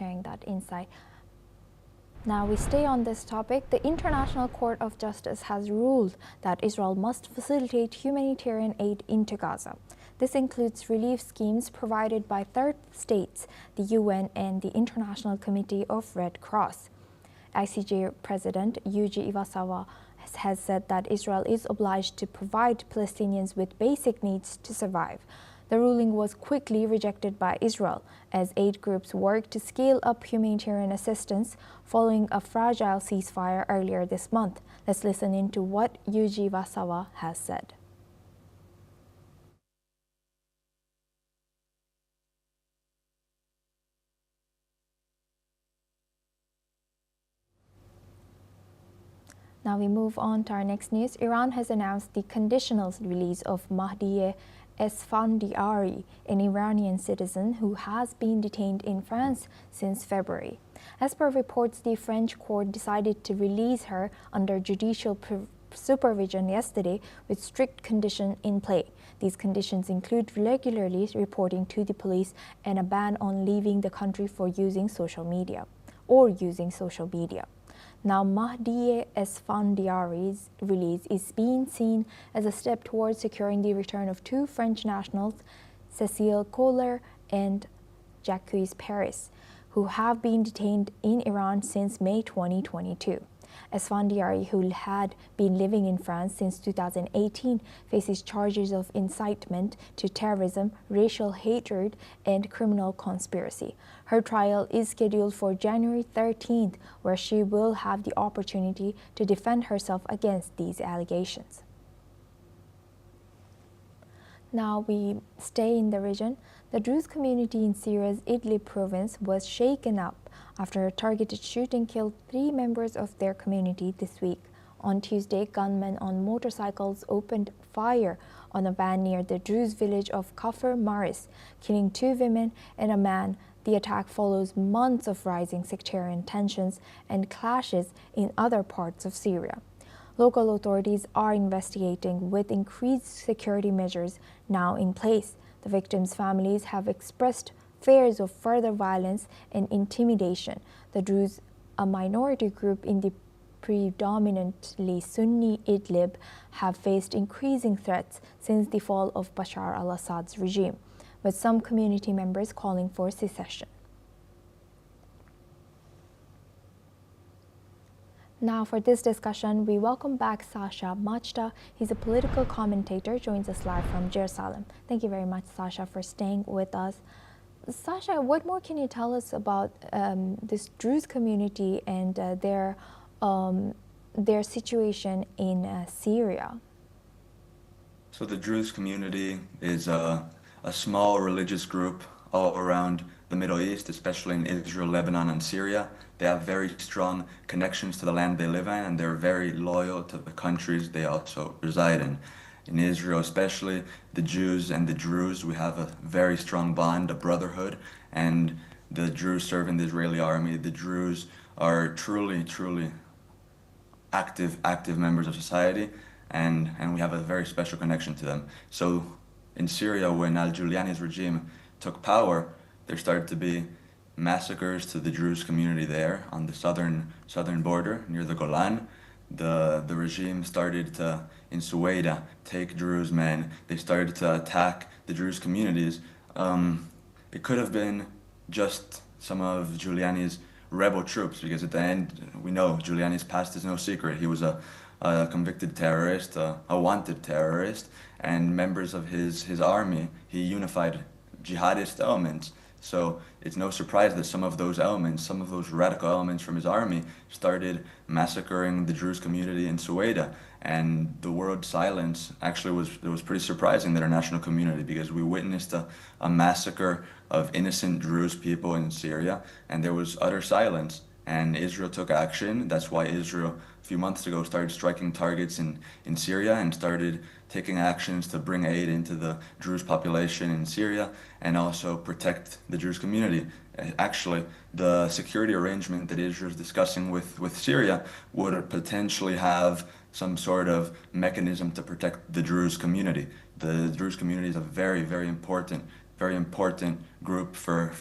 sharing that insight. Now we stay on this topic. The International Court of Justice has ruled that Israel must facilitate humanitarian aid into Gaza. This includes relief schemes provided by third states, the UN, and the International Committee of Red Cross. ICJ President Yuji Iwasawa has said that Israel is obliged to provide Palestinians with basic needs to survive. The ruling was quickly rejected by Israel as aid groups work to scale up humanitarian assistance following a fragile ceasefire earlier this month. Let's listen into what Yuji Iwasawa has said. Now we move on to our next news. Iran has announced the conditional release of Mahdi Esfandiari, an Iranian citizen who has been detained in France since February. As per reports, the French court decided to release her under judicial supervision yesterday with strict conditions in play. These conditions include regularly reporting to the police and a ban on leaving the country for using social media. Now, Mahdi Esfandiari's release is being seen as a step towards securing the return of two French nationals, Cécile Kohler and Jacques Paris, who have been detained in Iran since May 2022. Esfandiari, who had been living in France since 2018, faces charges of incitement to terrorism, racial hatred, and criminal conspiracy. Her trial is scheduled for January 13th, where she will have the opportunity to defend herself against these allegations. Now we stay in the region. The Druze community in Syria's Idlib province was shaken up after a targeted shooting killed 3 members of their community this week. On Tuesday, gunmen on motorcycles opened fire on a van near the Druze village of Kafr Maris, killing 2 women and a man. The attack follows months of rising sectarian tensions and clashes in other parts of Syria. Local authorities are investigating with increased security measures now in place. The victims' families have expressed fears of further violence and intimidation. The Druze, a minority group in the predominantly Sunni Idlib, have faced increasing threats since the fall of Bashar al-Assad's regime, with some community members calling for secession. Now for this discussion, we welcome back Sasha Majda. He's a political commentator, joins us live from Jerusalem. Thank you very much, Sasha, for staying with us. Sasha, what more can you tell us about this Druze community and their situation in Syria? So the Druze community is a small religious group all around the Middle East, especially in Israel, Lebanon, and Syria. They have very strong connections to the land they live in, and they're very loyal to the countries they also reside in. In Israel especially, the Jews and the Druze, we have a very strong bond, a brotherhood, and the Druze serve in the Israeli army. The Druze are truly active members of society, and we have a very special connection to them. So in Syria, when al-Giuliani's regime took power, there started to be massacres to the Druze community there on the southern border near the Golan. The regime started to, in Suwaida, take Druze men. They started to attack the Druze communities. It could have been just some of Giuliani's rebel troops, because at the end, we know Giuliani's past is no secret. He was a convicted terrorist, a wanted terrorist, and members of his army, he unified jihadist elements. So it's no surprise that some of those elements, some of those radical elements from his army started massacring the Druze community in Suwaida. And the world silence actually was pretty surprising, that our national community, because we witnessed a massacre of innocent Druze people in Syria, and there was utter silence. And Israel took action. That's why Israel, a few months ago, started striking targets in Syria and started taking actions to bring aid into the Druze population in Syria and also protect the Druze community. Actually, the security arrangement that Israel is discussing with Syria would potentially have some sort of mechanism to protect the Druze community. The Druze community is a very important very important group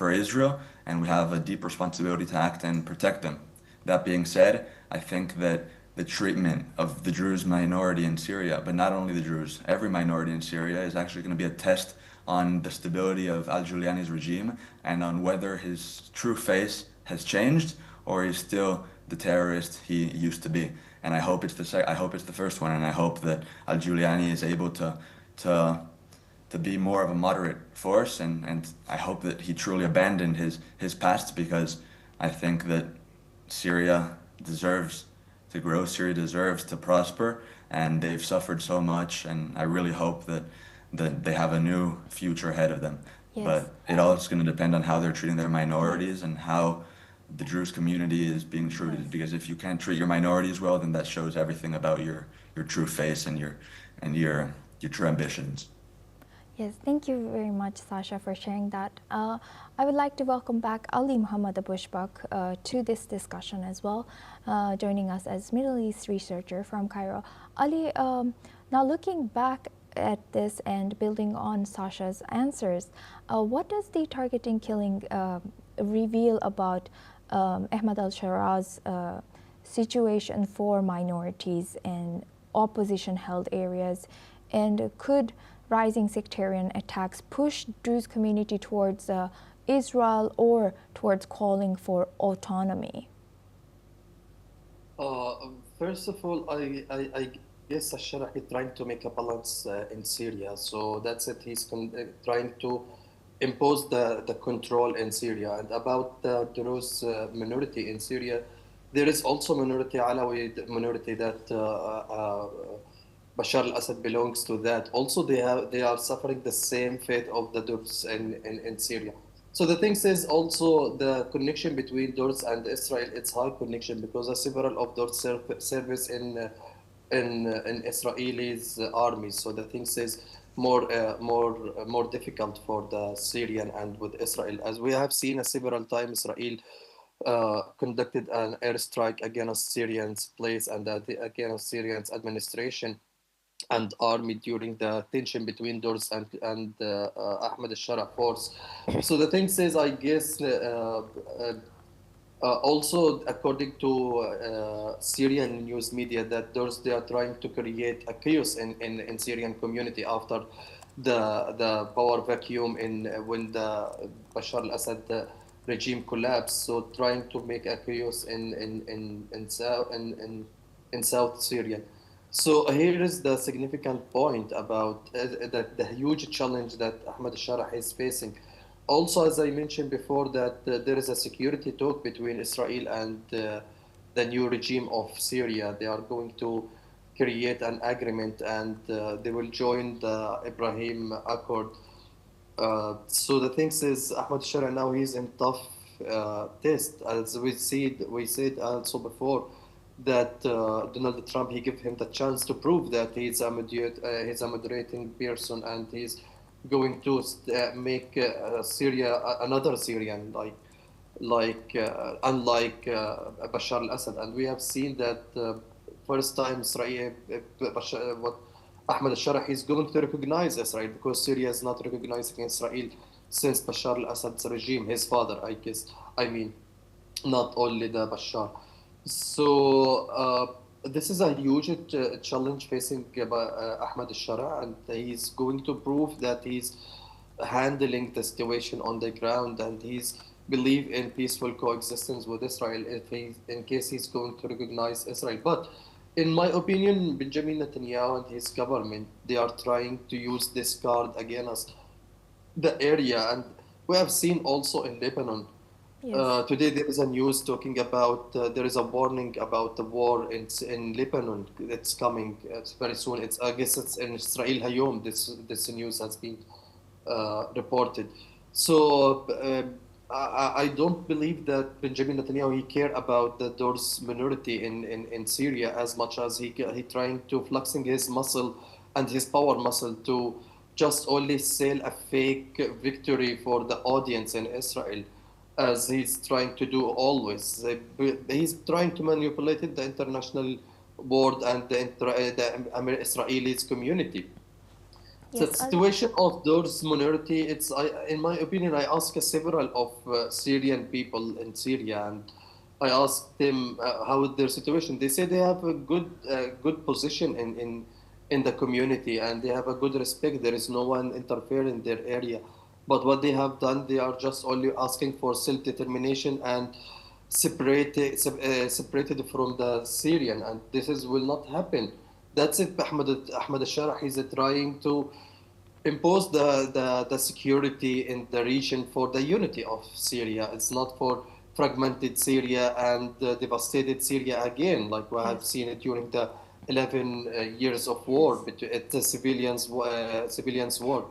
for Israel, and we have a deep responsibility to act and protect them. That being said, I think that the treatment of the Druze minority in Syria, but not only the Druze, every minority in Syria is actually going to be a test on the stability of al-Juliani's regime and on whether his true face has changed or he's still the terrorist he used to be. And I hope it's I hope it's the first one, and I hope that al-Juliani is able to to be more of a moderate force, and I hope that he truly abandoned his past, because I think that Syria deserves to grow, Syria deserves to prosper, and they've suffered so much, and I really hope that they have a new future ahead of them. Yes. But it all is going to depend on how they're treating their minorities and how the Druze community is being treated. Because if you can't treat your minorities well, then that shows everything about your true face and your true ambitions. Yes, thank you very much, Sasha, for sharing that. I would like to welcome back Ali Muhammad Abushbak to this discussion as well, joining us as Middle East researcher from Cairo. Ali, now looking back at this and building on Sasha's answers, what does the targeting killing reveal about Ahmad al-Shaara's situation for minorities and opposition-held areas, and could rising sectarian attacks push Druze community towards Israel or towards calling for autonomy? First of all, I guess Al-Shara is trying to make a balance in Syria. So that's it. He's trying to impose the control in Syria. And about the Druze minority in Syria, there is also minority Alawi minority that Bashar al-Assad belongs to. That also they are suffering the same fate of the Druze in Syria. So the thing is also the connection between Druze and Israel, it's high connection, because several of Druze service in Israelis armies. So the thing is more difficult for the Syrian and with Israel, as we have seen several times. Israel conducted an airstrike against Syrians place and against Syrians administration and army during the tension between Druze and Ahmad al-Shara force. So the thing says, I guess, also according to Syrian news media, that they are trying to create a chaos in Syrian community after the power vacuum when the Bashar al-Assad regime collapsed. So trying to make a chaos in South Syria. So here is the significant point about the huge challenge that Ahmad al-Shara is facing. Also, as I mentioned before, that there is a security talk between Israel and the new regime of Syria. They are going to create an agreement, and they will join the Ibrahim Accord. So the thing is, Ahmad al-Shara now he's in tough test, as we said also before, that Donald Trump, he gave him the chance to prove that he's a moderating person, and he's going to make Syria another Syrian, unlike Bashar al-Assad. And we have seen that first time Israel, Ahmad al-Shara is going to recognize Israel, because Syria is not recognizing Israel since Bashar al-Assad's regime, his father, I guess. I mean, not only the Bashar. So this is a huge challenge facing Ahmad al-Shara, and he's going to prove that he's handling the situation on the ground, and he's believe in peaceful coexistence with Israel in case he's going to recognize Israel. But in my opinion, Benjamin Netanyahu and his government, they are trying to use this card against the area, and we have seen also in Lebanon. Yes. Today there is a news talking about there is a warning about the war in Lebanon. It's coming very soon. I guess it's in Israel Hayom. This news has been reported. So I don't believe that Benjamin Netanyahu he care about the Druze minority in Syria as much as he trying to flexing his muscle and his power muscle to just only sell a fake victory for the audience in Israel, as he's trying to do always. He's trying to manipulate the international world and the Israelis community. The Yes, situation of those minority, in my opinion, I asked several of Syrian people in Syria, and I asked them how is their situation. They say they have a good position in the community, and they have a good respect. There is no one interfere in their area. But what they have done, they are just only asking for self-determination and separated from the Syrian, and this is will not happen. That's it. Ahmed al-Sharah is trying to impose the security in the region for the unity of Syria. It's not for fragmented Syria and devastated Syria again, like we have yes, seen it during the 11 years of war yes, between the civilians war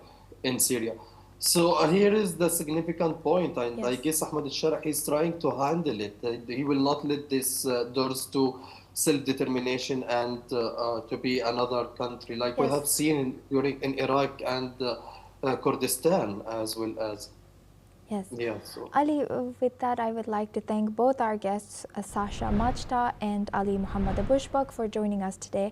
in Syria. So here is the significant point, and I yes, guess Ahmed al-Sharah is trying to handle it. He will not let this doors to self-determination and to be another country, like we have yes. seen during in Iraq and Kurdistan as well as. Yes. Yeah, so. Ali, with that, I would like to thank both our guests, Sasha Majta and Ali Muhammad Abushbak, for joining us today.